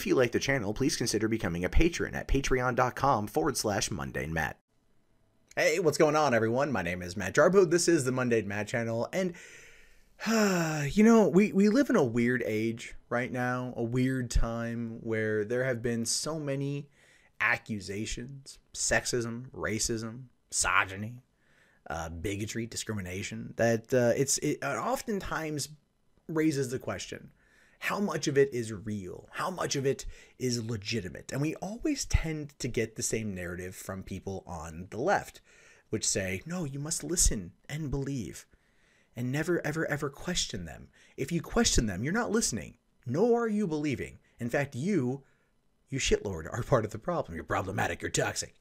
If you like the channel, please consider becoming a patron at patreon.com/MundaneMat. Hey, what's going on, everyone? My name is Matt Jarbo. This is the Mundane Matt channel, and you know, we live in a weird age right now, a weird time where there have been so many accusations, sexism, racism, misogyny, bigotry, discrimination, that it oftentimes raises the question, how much of it is real? How much of it is legitimate? And we always tend to get the same narrative from people on the left, which say, no, you must listen and believe and never, ever, ever question them. If you question them, you're not listening, nor are you believing. In fact, you shitlord, are part of the problem. You're problematic, you're toxic.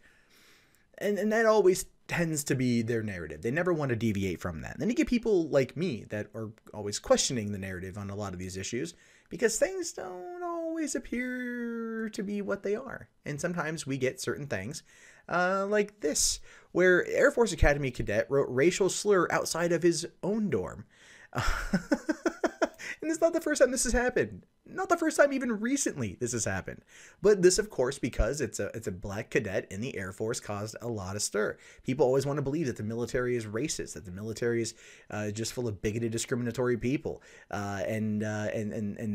And that always tends to be their narrative. They never want to deviate from that. And then you get people like me that are always questioning the narrative on a lot of these issues because things don't always appear to be what they are. And sometimes we get certain things like this, where Air Force Academy Cadet wrote racial slur outside of his own dorm. And it's not the first time this has happened. Not the first time even recently this has happened. But this, of course, because it's a black cadet in the Air Force, caused a lot of stir. People always want to believe that the military is racist, that the military is just full of bigoted, discriminatory people. And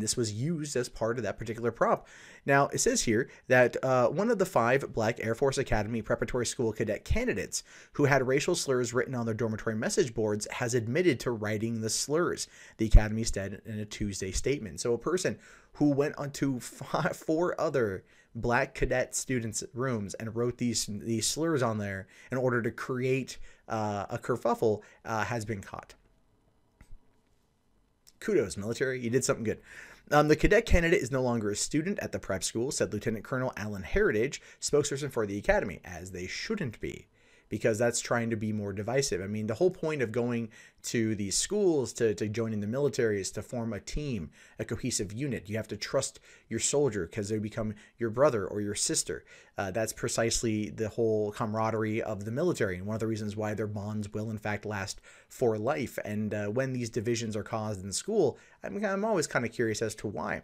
this was used as part of that particular prop. Now, it says here that one of the 5 black Air Force Academy Preparatory School cadet candidates who had racial slurs written on their dormitory message boards has admitted to writing the slurs, the Academy said in a Tuesday statement. So a person who went onto 4 other black cadet students' rooms and wrote these slurs on there in order to create a kerfuffle has been caught. Kudos, military. You did something good. The cadet candidate is no longer a student at the prep school, said Lieutenant Colonel Alan Heritage, spokesperson for the academy, as they shouldn't be, because that's trying to be more divisive. I mean, the whole point of going to these schools, to joining the military, is to form a team, a cohesive unit. You have to trust your soldier because they become your brother or your sister. That's precisely the whole camaraderie of the military, and one of the reasons why their bonds will, in fact, last for life. And when these divisions are caused in school, I'm always kind of curious as to why.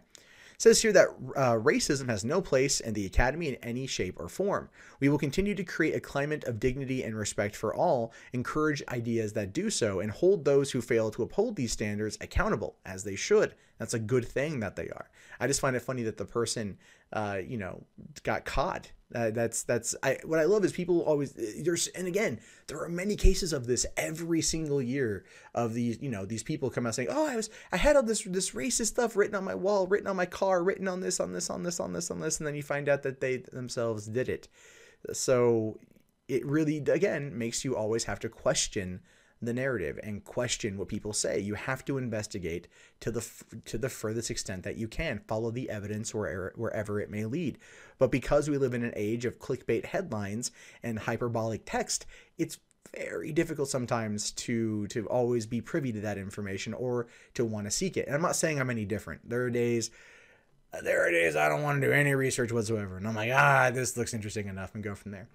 It says here that racism has no place in the academy in any shape or form. We will continue to create a climate of dignity and respect for all, encourage ideas that do so, and hold those who fail to uphold these standards accountable, as they should. That's a good thing that they are. I just find it funny that the person, you know, got caught. What I love is people always, and again, there are many cases of this every single year of these, you know, these people come out saying, oh, I had all this racist stuff written on my wall, written on my car, written on this, and then you find out that they themselves did it. So it really, again, makes you always have to question the narrative and question what people say. You have to investigate to the furthest extent that you can. Follow the evidence wherever it may lead. But because we live in an age of clickbait headlines and hyperbolic text, it's very difficult sometimes to always be privy to that information or to want to seek it. And I'm not saying I'm any different. There are days I don't want to do any research whatsoever, and I'm like, this looks interesting enough, and go from there.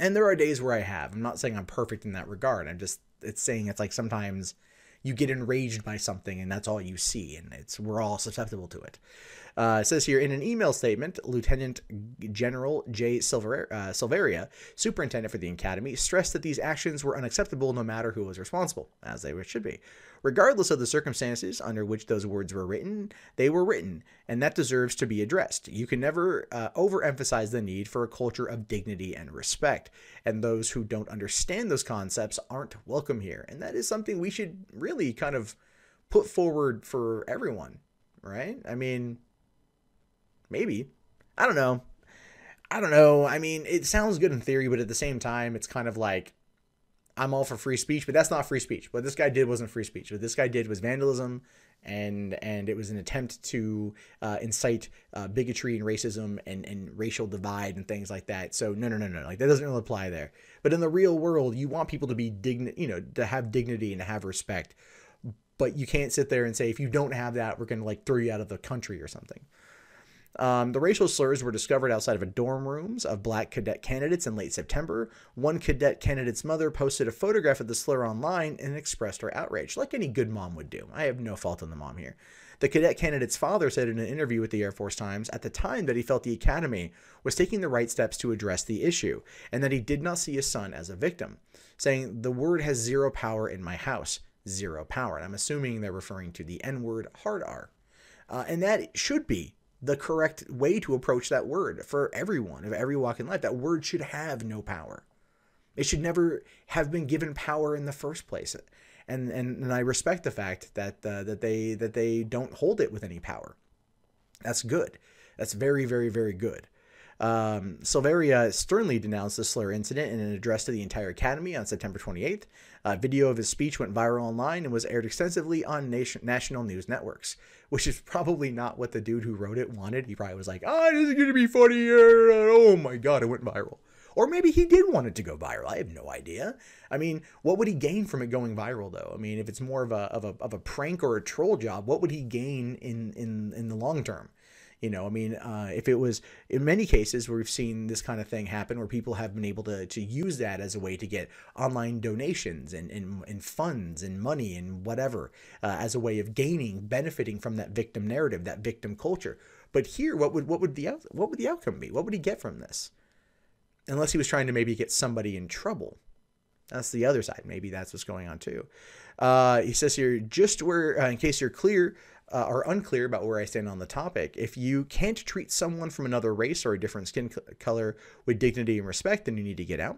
And there are days where I have. I'm not saying I'm perfect in that regard. It's saying it's like sometimes you get enraged by something and that's all you see, and we're all susceptible to it. It says here, in an email statement, Lieutenant General J. Silveria, superintendent for the academy, stressed that these actions were unacceptable no matter who was responsible, as they should be. Regardless of the circumstances under which those words were written, they were written, and that deserves to be addressed. You can never overemphasize the need for a culture of dignity and respect, and those who don't understand those concepts aren't welcome here. And that is something we should really kind of put forward for everyone, right? I mean, maybe. I don't know. I mean, it sounds good in theory, but at the same time, it's kind of like, I'm all for free speech, but that's not free speech. What this guy did wasn't free speech. What this guy did was vandalism, and it was an attempt to incite bigotry and racism and racial divide and things like that. So no. Like, that doesn't really apply there. But in the real world, you want people to be to have dignity and to have respect. But you can't sit there and say, if you don't have that, we're going to like throw you out of the country or something. The racial slurs were discovered outside of a dorm rooms of black cadet candidates in late September. One cadet candidate's mother posted a photograph of the slur online and expressed her outrage, like any good mom would do. I have no fault in the mom here. The cadet candidate's father said in an interview with the Air Force Times at the time that he felt the academy was taking the right steps to address the issue and that he did not see his son as a victim, saying, "The word has zero power in my house." Zero power. And I'm assuming they're referring to the N-word, hard R. And that should be the correct way to approach that word for everyone of every walk in life. That word should have no power. It should never have been given power in the first place. And I respect the fact that they don't hold it with any power. That's good. That's very, very, very good. Silveria sternly denounced the slur incident in an address to the entire academy on September 28th. Video of his speech went viral online and was aired extensively on national news networks, which is probably not what the dude who wrote it wanted. He probably was like, "Oh, this is going to be funny. Oh my God, it went viral." Or maybe he did want it to go viral. I have no idea. I mean, what would he gain from it going viral, though? I mean, if it's more of a prank or a troll job, what would he gain in the long term? You know, I mean, if it was, in many cases where we've seen this kind of thing happen, where people have been able to use that as a way to get online donations and funds and money and whatever, as a way of benefiting from that victim narrative, that victim culture. But here, what would the outcome be? What would he get from this? Unless he was trying to maybe get somebody in trouble. That's the other side. Maybe that's what's going on too. He says here, just where, in case you're clear or unclear about where I stand on the topic, if you can't treat someone from another race or a different skin color with dignity and respect, then you need to get out.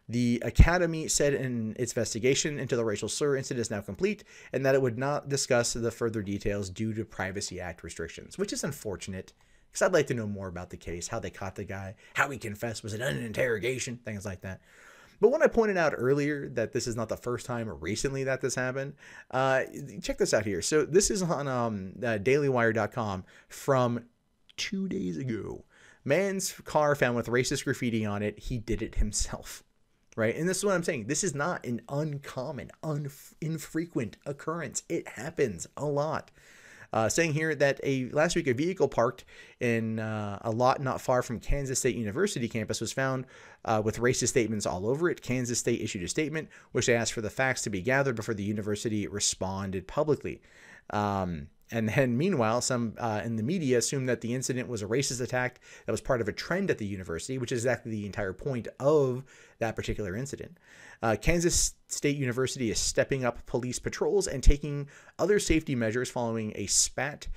The Academy said in its investigation into the racial slur incident is now complete, and that it would not discuss the further details due to Privacy Act restrictions, which is unfortunate. Because I'd like to know more about the case, how they caught the guy, how he confessed, was it an interrogation, things like that. But when I pointed out earlier that this is not the first time recently that this happened, check this out here. So this is on dailywire.com from 2 days ago. Man's car found with racist graffiti on it. He did it himself. Right? And this is what I'm saying. This is not an uncommon, infrequent occurrence. It happens a lot. Saying here that last week a vehicle parked in a lot not far from Kansas State University campus was found with racist statements all over it. Kansas State issued a statement which they asked for the facts to be gathered before the university responded publicly. And then meanwhile, some in the media assumed that the incident was a racist attack that was part of a trend at the university, which is exactly the entire point of that particular incident. Kansas State University is stepping up police patrols and taking other safety measures following a spate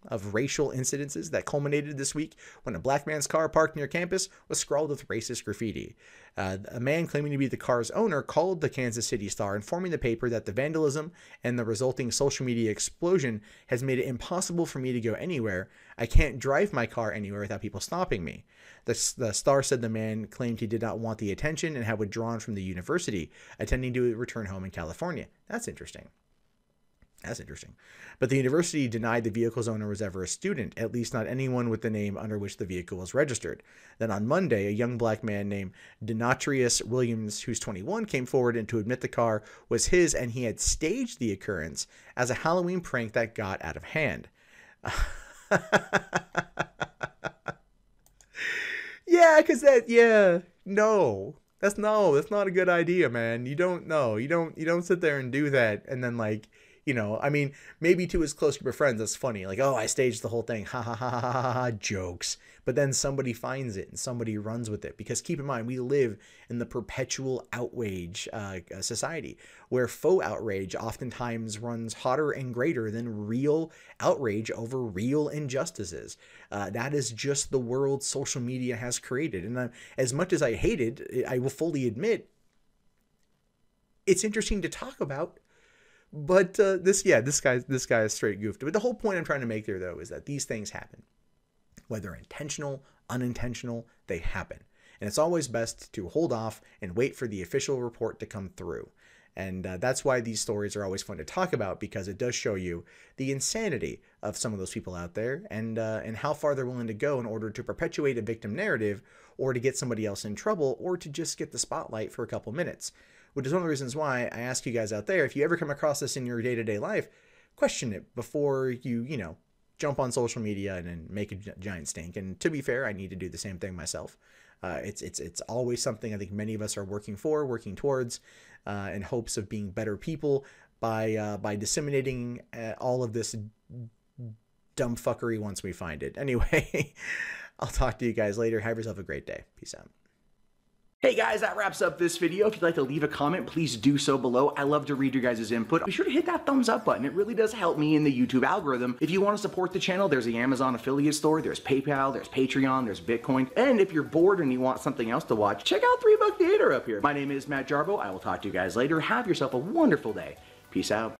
of racial incidences that culminated this week when a black man's car parked near campus was scrawled with racist graffiti. A man claiming to be the car's owner called the Kansas City Star, informing the paper that the vandalism and the resulting social media explosion has made it impossible for me to go anywhere. I can't drive my car anywhere without people stopping me. The Star said the man claimed he did not want the attention and had withdrawn from the university, intending to return home in California. That's interesting. That's interesting. But the university denied the vehicle's owner was ever a student, at least not anyone with the name under which the vehicle was registered. Then on Monday, a young black man named Denatrius Williams, who's 21, came forward and to admit the car was his and he had staged the occurrence as a Halloween prank that got out of hand. That's not a good idea, man. You don't sit there and do that and then I mean, maybe to his close group of friends, that's funny. Like, oh, I staged the whole thing. Ha ha ha ha ha ha, jokes. But then somebody finds it and somebody runs with it. Because keep in mind, we live in the perpetual outrage society where faux outrage oftentimes runs hotter and greater than real outrage over real injustices. That is just the world social media has created. And as much as I hate it, I will fully admit it's interesting to talk about. But this guy is straight goofed. But the whole point I'm trying to make there, though, is that these things happen. Whether intentional, unintentional, they happen. And it's always best to hold off and wait for the official report to come through. And that's why these stories are always fun to talk about, because it does show you the insanity of some of those people out there and how far they're willing to go in order to perpetuate a victim narrative or to get somebody else in trouble or to just get the spotlight for a couple minutes. Which is one of the reasons why I ask you guys out there, if you ever come across this in your day-to-day life, question it before you jump on social media and make a giant stink. And to be fair, I need to do the same thing myself. It's always something I think many of us are working towards, in hopes of being better people by disseminating all of this dumb fuckery once we find it. Anyway, I'll talk to you guys later. Have yourself a great day. Peace out. Hey guys, that wraps up this video. If you'd like to leave a comment, please do so below. I love to read your guys' input. Be sure to hit that thumbs up button. It really does help me in the YouTube algorithm. If you want to support the channel, there's the Amazon affiliate store, there's PayPal, there's Patreon, there's Bitcoin. And if you're bored and you want something else to watch, check out 3 Buck Theater up here. My name is Matt Jarbo. I will talk to you guys later. Have yourself a wonderful day. Peace out.